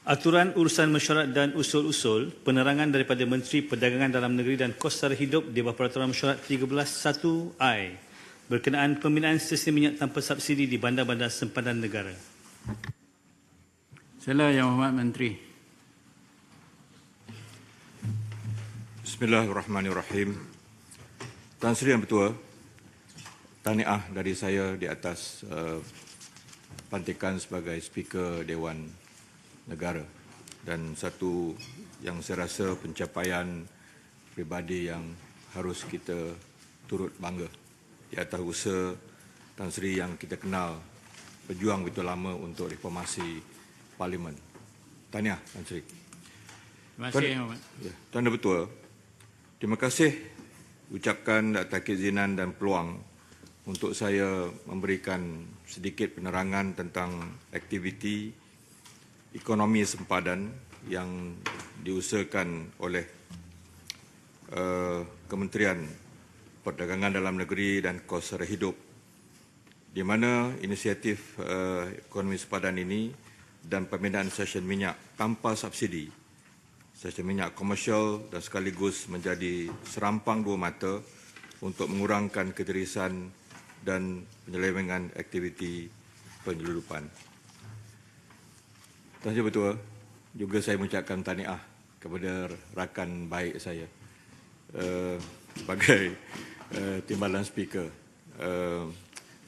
Aturan urusan mesyuarat dan usul-usul penerangan daripada Menteri Perdagangan Dalam Negeri dan Kos Sara Hidup di bawah Peraturan Mesyuarat 13(1)I berkenaan pembinaan stesen minyak tanpa subsidi di bandar-bandar sempadan negara. Sila Yang Hormat Menteri. Bismillahirrahmanirrahim. Tan Sri Yang Bertuah, tahniah dari saya di atas pelantikan sebagai Speaker Dewan Negara, dan satu yang saya rasa pencapaian pribadi yang harus kita turut bangga di atas usaha Tan Sri yang kita kenal berjuang begitu lama untuk reformasi Parlimen. Tahniah Tan Sri. Terima kasih Yang Hormat. Tuan Yang Bertuah, terima kasih ucapkan atas keizinan dan peluang untuk saya memberikan sedikit penerangan tentang aktiviti ekonomi sempadan yang diusahakan oleh Kementerian Perdagangan Dalam Negeri dan Kos Sara Hidup, di mana inisiatif ekonomi sempadan ini dan pembinaan stesen minyak tanpa subsidi, stesen minyak komersial dan sekaligus menjadi serampang dua mata untuk mengurangkan ketirisan dan penyelewengan aktiviti penyeludupan. Tuan Yang Bertuah, juga saya mengucapkan tahniah kepada rakan baik saya sebagai timbalan speaker.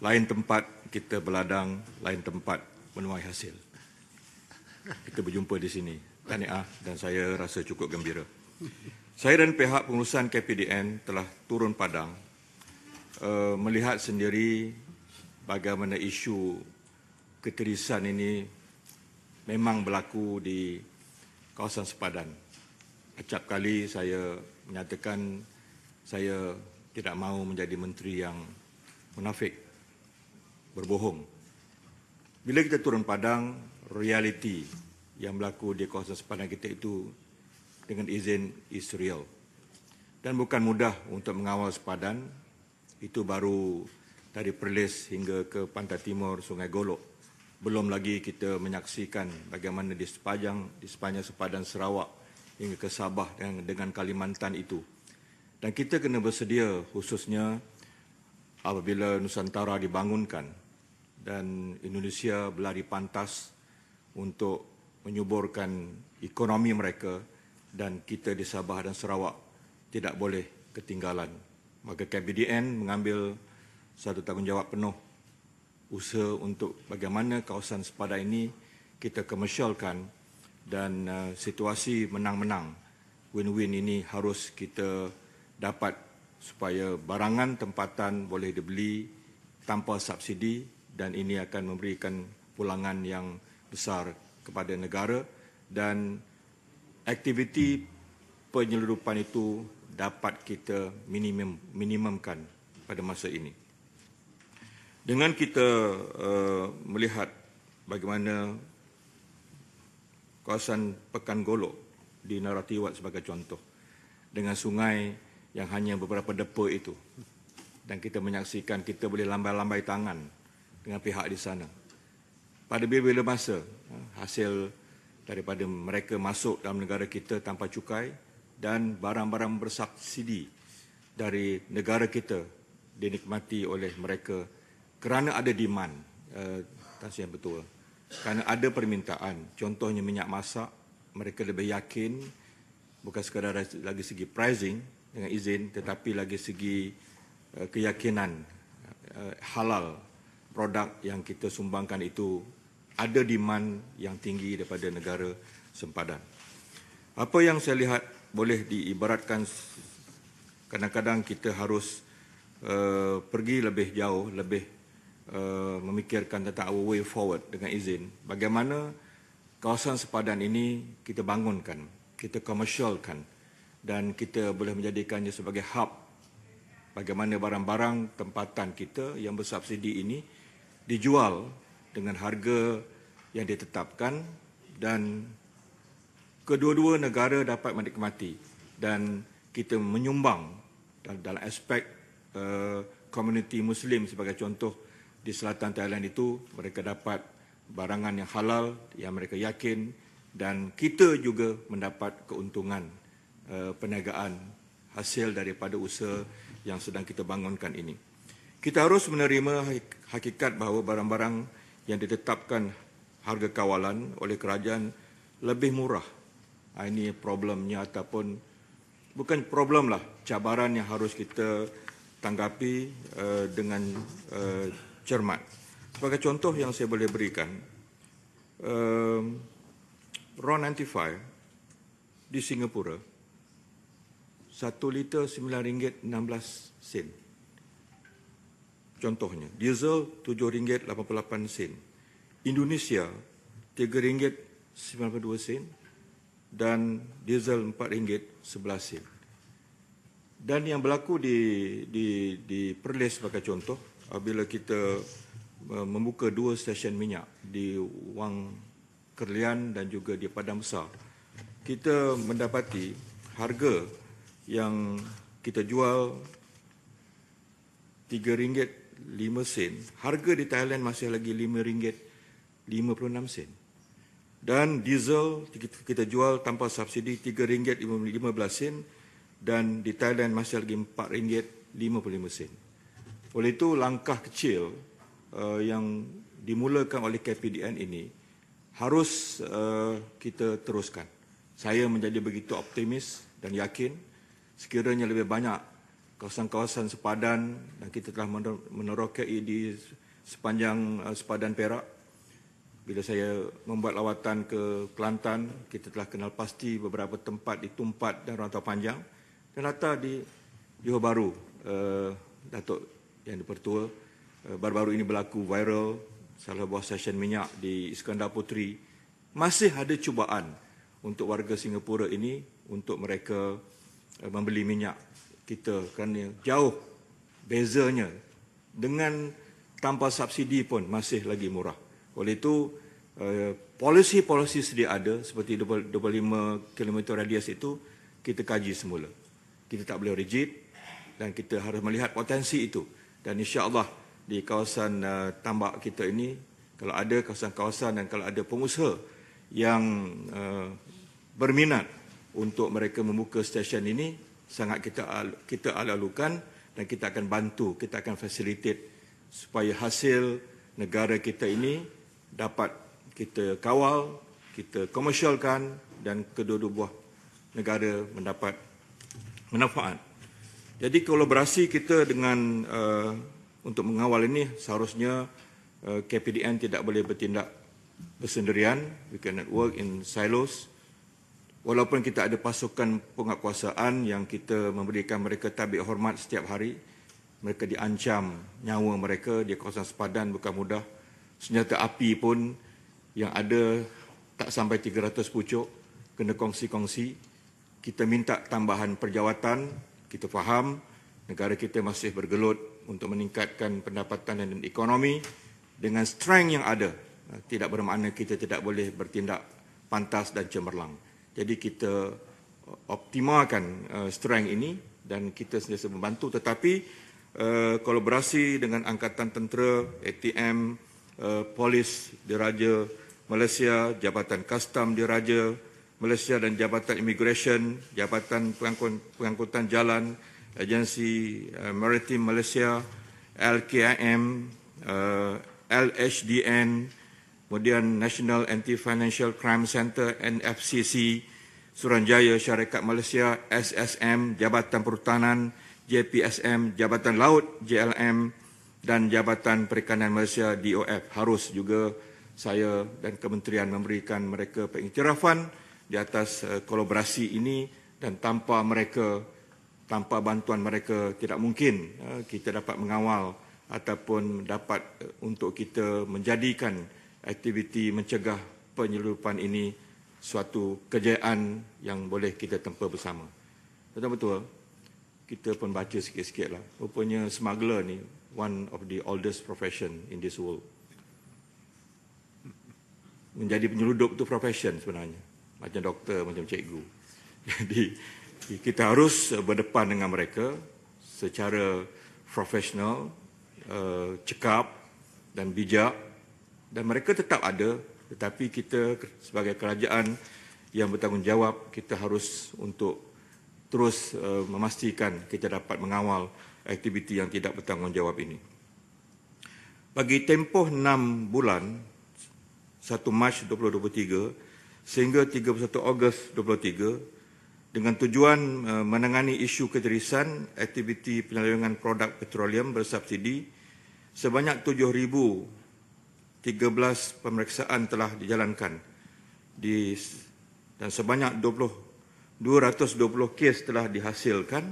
Lain tempat kita berladang, lain tempat menuai hasil. Kita berjumpa di sini. Tahniah, dan saya rasa cukup gembira. Saya dan pihak pengurusan KPDN telah turun padang melihat sendiri bagaimana isu ketirisan ini memang berlaku di kawasan sempadan. Acap kali saya menyatakan saya tidak mahu menjadi menteri yang munafik, berbohong. Bila kita turun padang, realiti yang berlaku di kawasan sempadan kita itu dengan izin is real. Dan bukan mudah untuk mengawal sempadan, itu baru dari Perlis hingga ke pantai timur Sungai Golok. Belum lagi kita menyaksikan bagaimana di sepanjang sempadan Sarawak hingga ke Sabah dengan Kalimantan itu. Dan kita kena bersedia, khususnya apabila Nusantara dibangunkan dan Indonesia berlari pantas untuk menyuburkan ekonomi mereka, dan kita di Sabah dan Sarawak tidak boleh ketinggalan. Maka KPDN mengambil satu tanggungjawab penuh usaha untuk bagaimana kawasan sempadan ini kita komersialkan, dan situasi menang-menang, win-win ini harus kita dapat supaya barangan tempatan boleh dibeli tanpa subsidi, dan ini akan memberikan pulangan yang besar kepada negara, dan aktiviti penyeludupan itu dapat kita minimumkan pada masa ini. Dengan kita melihat bagaimana kawasan Pekan Golok di Naratiwat sebagai contoh, dengan sungai yang hanya beberapa depa itu, dan kita menyaksikan kita boleh lambai-lambai tangan dengan pihak di sana. Pada bila-bila masa, hasil daripada mereka masuk dalam negara kita tanpa cukai, dan barang-barang bersubsidi dari negara kita dinikmati oleh mereka kerana ada demand, Tan Sri Yang Bertuah, kerana ada permintaan. Contohnya minyak masak, mereka lebih yakin bukan sekadar lagi segi pricing dengan izin, tetapi lagi segi keyakinan halal produk yang kita sumbangkan itu ada demand yang tinggi daripada negara sempadan. Apa yang saya lihat boleh diibaratkan, kadang-kadang kita harus pergi lebih jauh, lebih memikirkan tentang our way forward dengan izin. Bagaimana kawasan sempadan ini kita bangunkan, kita komersialkan, dan kita boleh menjadikannya sebagai hub. Bagaimana barang-barang tempatan kita yang bersubsidi ini dijual dengan harga yang ditetapkan, dan kedua-dua negara dapat menikmati, dan kita menyumbang dalam aspek komuniti Muslim sebagai contoh. Di selatan Thailand itu, mereka dapat barangan yang halal, yang mereka yakin dan kita juga mendapat keuntungan perniagaan hasil daripada usaha yang sedang kita bangunkan ini. Kita harus menerima hakikat bahawa barang-barang yang ditetapkan harga kawalan oleh kerajaan lebih murah. Ini problemnya ataupun bukan problem lah, cabaran yang harus kita tanggapi dengan cermat. Sebagai contoh yang saya boleh berikan, RON 95 di Singapura 1 liter RM9.16. Contohnya, diesel RM7.88, Indonesia RM3.92 dan diesel RM4.11. Dan yang berlaku di Perlis sebagai contoh, apabila kita membuka 2 stesen minyak di Wang Kerlian dan juga di Padang Besar, kita mendapati harga yang kita jual RM3.05, harga di Thailand masih lagi RM5.56. Dan diesel kita jual tanpa subsidi RM3.15 dan di Thailand masih lagi RM4.55. Oleh itu, langkah kecil yang dimulakan oleh KPDN ini harus kita teruskan. Saya menjadi begitu optimis dan yakin sekiranya lebih banyak kawasan-kawasan sepadan, dan kita telah menerokai di sepanjang sepadan Perak. Bila saya membuat lawatan ke Kelantan, kita telah kenal pasti beberapa tempat di Tumpat dan Rantau Panjang. Dan hatta di Johor Bahru, Datuk Yang Dipertua, baru-baru ini berlaku viral salah buah stesen minyak di Iskandar Puteri. Masih ada cubaan untuk warga Singapura ini untuk mereka membeli minyak kita kerana jauh bezanya dengan tanpa subsidi pun masih lagi murah. Oleh itu, polisi-polisi sedia ada seperti 25 km radius itu kita kaji semula. Kita tak boleh rigid dan kita harus melihat potensi itu. Dan insya-Allah di kawasan tambak kita ini, kalau ada kawasan-kawasan dan kalau ada pengusaha yang berminat untuk mereka membuka stesen ini, sangat kita ala-alukan dan kita akan bantu, kita akan facilitate supaya hasil negara kita ini dapat kita kawal, kita komersialkan dan kedua-dua buah negara mendapat manfaat. Jadi kolaborasi kita dengan untuk mengawal ini seharusnya KPDN tidak boleh bertindak bersendirian. We cannot work in silos. Walaupun kita ada pasukan penguatkuasaan yang kita memberikan mereka tabik hormat setiap hari, mereka diancam nyawa mereka di kawasan sepadan bukan mudah. Senjata api pun yang ada tak sampai 300 pucuk, kena kongsi-kongsi. Kita minta tambahan perjawatan, kita faham negara kita masih bergelut untuk meningkatkan pendapatan dan ekonomi dengan strength yang ada. Tidak bermakna kita tidak boleh bertindak pantas dan cemerlang. Jadi kita optimalkan strength ini dan kita sentiasa membantu, tetapi kolaborasi dengan Angkatan Tentera, ATM, Polis Diraja Malaysia, Jabatan Kastam Diraja Malaysia dan Jabatan Immigration, Jabatan Pengangkutan Jalan, Agensi Maritim Malaysia, LKIM, LHDN, kemudian National Anti-Financial Crime Center, NFCC, Suruhanjaya Syarikat Malaysia, SSM, Jabatan Perhutanan, JPSM, Jabatan Laut, JLM, dan Jabatan Perikanan Malaysia, DOF. Harus juga saya dan kementerian memberikan mereka pengiktirafan di atas kolaborasi ini, dan tanpa bantuan mereka tidak mungkin kita dapat mengawal ataupun dapat untuk kita menjadikan aktiviti mencegah penyelundupan ini suatu kejayaan yang boleh kita tempa bersama. Betul-betul, kita pun baca sikit-sikit lah. Rupanya smuggler ni one of the oldest profession in this world. Menjadi penyeludup itu profession sebenarnya. Macam doktor, macam cikgu. Jadi, kita harus berdepan dengan mereka secara profesional, cekap dan bijak. Dan mereka tetap ada Tetapi kita sebagai kerajaan yang bertanggungjawab, kita harus untuk terus memastikan kita dapat mengawal aktiviti yang tidak bertanggungjawab ini. Bagi tempoh 6 bulan, 1 Mac 2023 sehingga 31 Ogos 2023, dengan tujuan menangani isu ketirisan aktiviti penyelewengan produk petroleum bersubsidi, sebanyak 7,013 pemeriksaan telah dijalankan dan sebanyak 220 kes telah dihasilkan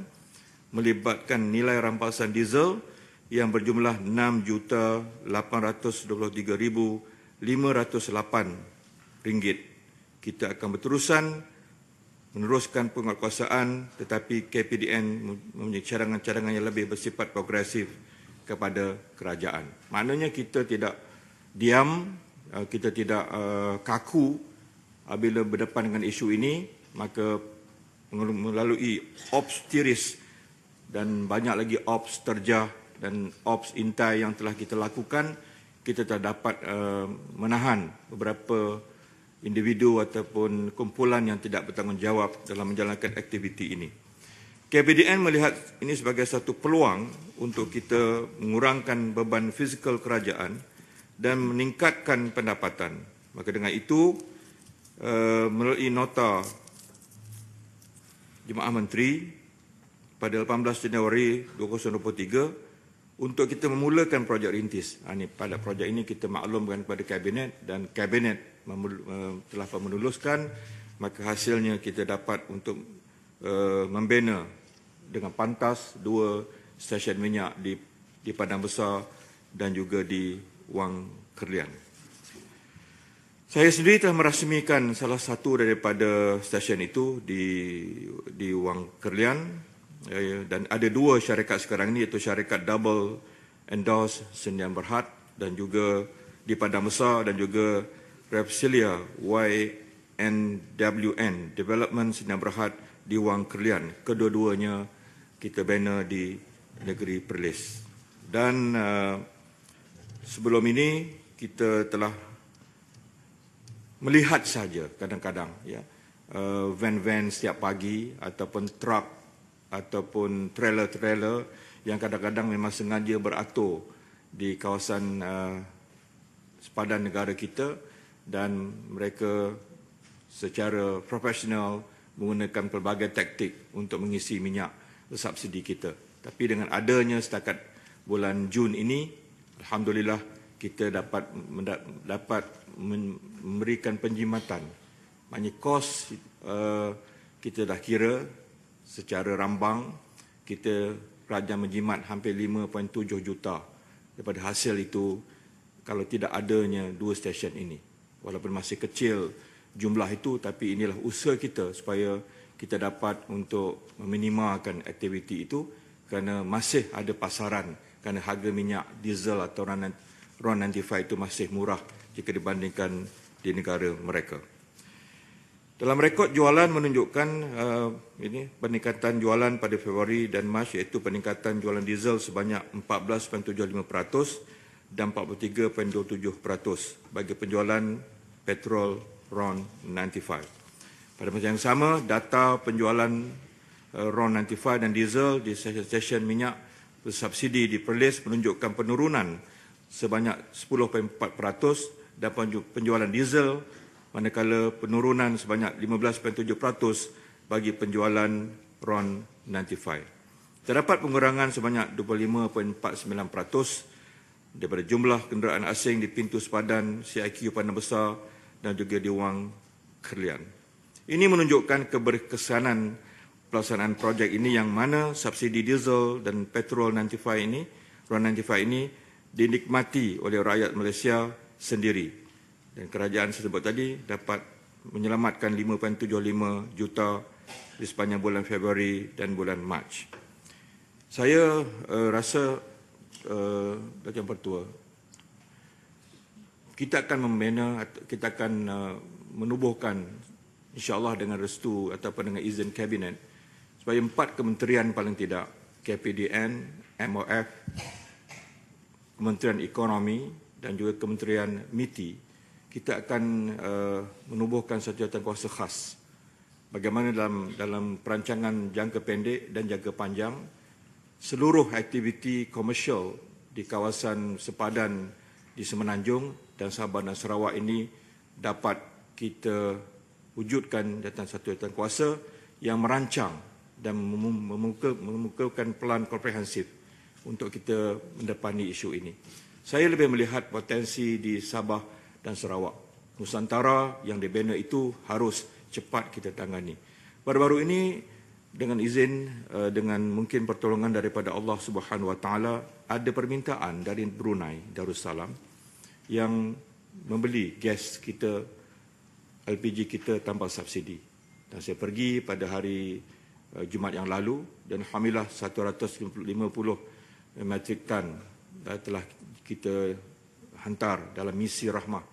melibatkan nilai rampasan diesel yang berjumlah RM6,823,508. Kita akan berterusan meneruskan penguatkuasaan, tetapi KPDN mempunyai cadangan-cadangan yang lebih bersifat progresif kepada kerajaan. Maknanya kita tidak diam, kita tidak kaku apabila berdepan dengan isu ini, maka melalui ops tiris dan banyak lagi ops terjah dan ops intai yang telah kita lakukan, kita telah dapat menahan beberapa individu ataupun kumpulan yang tidak bertanggungjawab dalam menjalankan aktiviti ini. KPDN melihat ini sebagai satu peluang untuk kita mengurangkan beban fizikal kerajaan dan meningkatkan pendapatan. Maka dengan itu, melalui nota Jemaah Menteri pada 18 Januari 2023, untuk kita memulakan projek rintis. Pada projek ini kita maklumkan kepada Kabinet dan Kabinet telah menuluskan, maka hasilnya kita dapat untuk membina dengan pantas 2 stesen minyak di Padang Besar dan juga di Wang Kerlian. Saya sendiri telah merasmikan salah satu daripada stesen itu di Wang Kerlian, dan ada 2 syarikat sekarang ini, iaitu syarikat Double Endorse Sdn Bhd dan juga di Padang Besar, dan juga Repsilia YNWN Development Sdn Bhd di Wang Kerlian. Kedua-duanya kita bina di negeri Perlis. Dan sebelum ini kita telah melihat saja kadang-kadang van-van setiap pagi ataupun truk ataupun trailer-trailer yang kadang-kadang memang sengaja beratur di kawasan sepadan negara kita, dan mereka secara profesional menggunakan pelbagai taktik untuk mengisi minyak bersubsidi kita. Tapi dengan adanya setakat bulan Jun ini, alhamdulillah kita dapat memberikan penjimatan. Maknanya kos kita dah kira secara rambang, kita kerajaan menjimat hampir 5.7 juta daripada hasil itu kalau tidak adanya 2 stesen ini. Walaupun masih kecil jumlah itu, tapi inilah usaha kita supaya kita dapat untuk meminimalkan aktiviti itu, kerana masih ada pasaran, kerana harga minyak diesel atau RON 95 itu masih murah jika dibandingkan di negara mereka. Dalam rekod jualan menunjukkan ini peningkatan jualan pada Februari dan Mac, iaitu peningkatan jualan diesel sebanyak 14.75% dan 43.27% bagi penjualan petrol RON 95. Pada masa yang sama, data penjualan RON 95 dan diesel di stesen minyak bersubsidi di Perlis menunjukkan penurunan sebanyak 10.4% dan penjualan diesel, manakala penurunan sebanyak 15.7% bagi penjualan RON 95. Terdapat pengurangan sebanyak 25.49% daripada jumlah kenderaan asing di pintu sepadan CIQ Padang Besar dan juga di Wang Kerlian. Ini menunjukkan keberkesanan pelaksanaan projek ini, yang mana subsidi diesel dan petrol 95 ini, RON 95 ini dinikmati oleh rakyat Malaysia sendiri. Dan kerajaan tersebut tadi dapat menyelamatkan 5.75 juta di sepanjang bulan Februari dan bulan Mac. Saya rasa Datuk Pertua, kita akan membina, kita akan menubuhkan insya-Allah dengan restu ataupun dengan izin Kabinet supaya 4 kementerian paling tidak, KPDN, MOF, Kementerian Ekonomi dan juga Kementerian MITI, kita akan menubuhkan satu jawatankuasa khas. Bagaimana dalam perancangan jangka pendek dan jangka panjang, seluruh aktiviti komersial di kawasan sepadan di Semenanjung dan Sabah dan Sarawak ini dapat kita wujudkan dalam satu jawatankuasa yang merancang dan memukakan pelan komprehensif untuk kita mendepani isu ini. Saya lebih melihat potensi di Sabah dan Sarawak. Nusantara yang dibina itu harus cepat kita tangani. Baru-baru ini dengan izin, dengan mungkin pertolongan daripada Allah Subhanahu Wa Taala, ada permintaan dari Brunei Darussalam yang membeli gas kita, LPG kita tanpa subsidi. Dan saya pergi pada hari Jumaat yang lalu dan alhamdulillah 150 metrik tan telah kita hantar dalam misi rahmah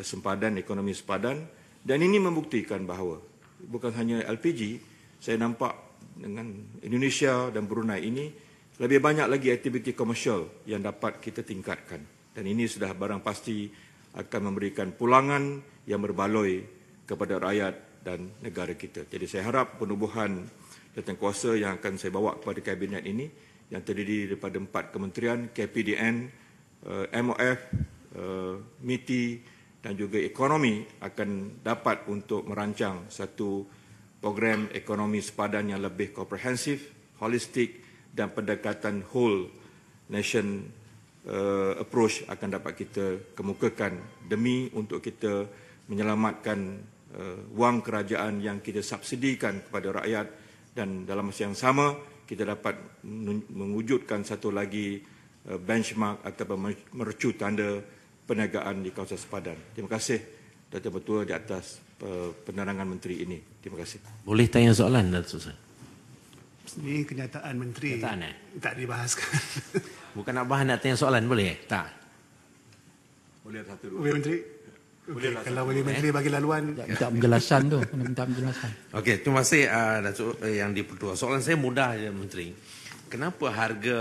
sempadan, ekonomi sepadan, dan ini membuktikan bahawa bukan hanya LPG, saya nampak dengan Indonesia dan Brunei ini lebih banyak lagi aktiviti komersial yang dapat kita tingkatkan, dan ini sudah barang pasti akan memberikan pulangan yang berbaloi kepada rakyat dan negara kita. Jadi saya harap penubuhan jawatankuasa yang akan saya bawa kepada kabinet ini yang terdiri daripada 4 kementerian, KPDN, MOF, MITI dan juga ekonomi akan dapat untuk merancang satu program ekonomi sepadan yang lebih komprehensif, holistik dan pendekatan whole nation approach akan dapat kita kemukakan demi untuk kita menyelamatkan wang kerajaan yang kita subsidikan kepada rakyat, dan dalam masa yang sama kita dapat mewujudkan satu lagi benchmark atau mercu tanda perniagaan di kawasan sepadan. Terima kasih Datuk Ketua di atas penerangan menteri ini. Terima kasih. Boleh tanya soalan, Datuk Seri? Ini kenyataan menteri. Kenyataan, tak dibahaskan. Bukan nak bahas, nak tanya soalan, boleh? Tak. Boleh satu dua. Boleh menteri? Okay, kalau boleh menteri bagi laluan. Minta penjelasan tu, kena minta penjelasan. Okey, terima kasih Datuk yang di-Pertua. Soalan saya mudah je, Menteri. Kenapa harga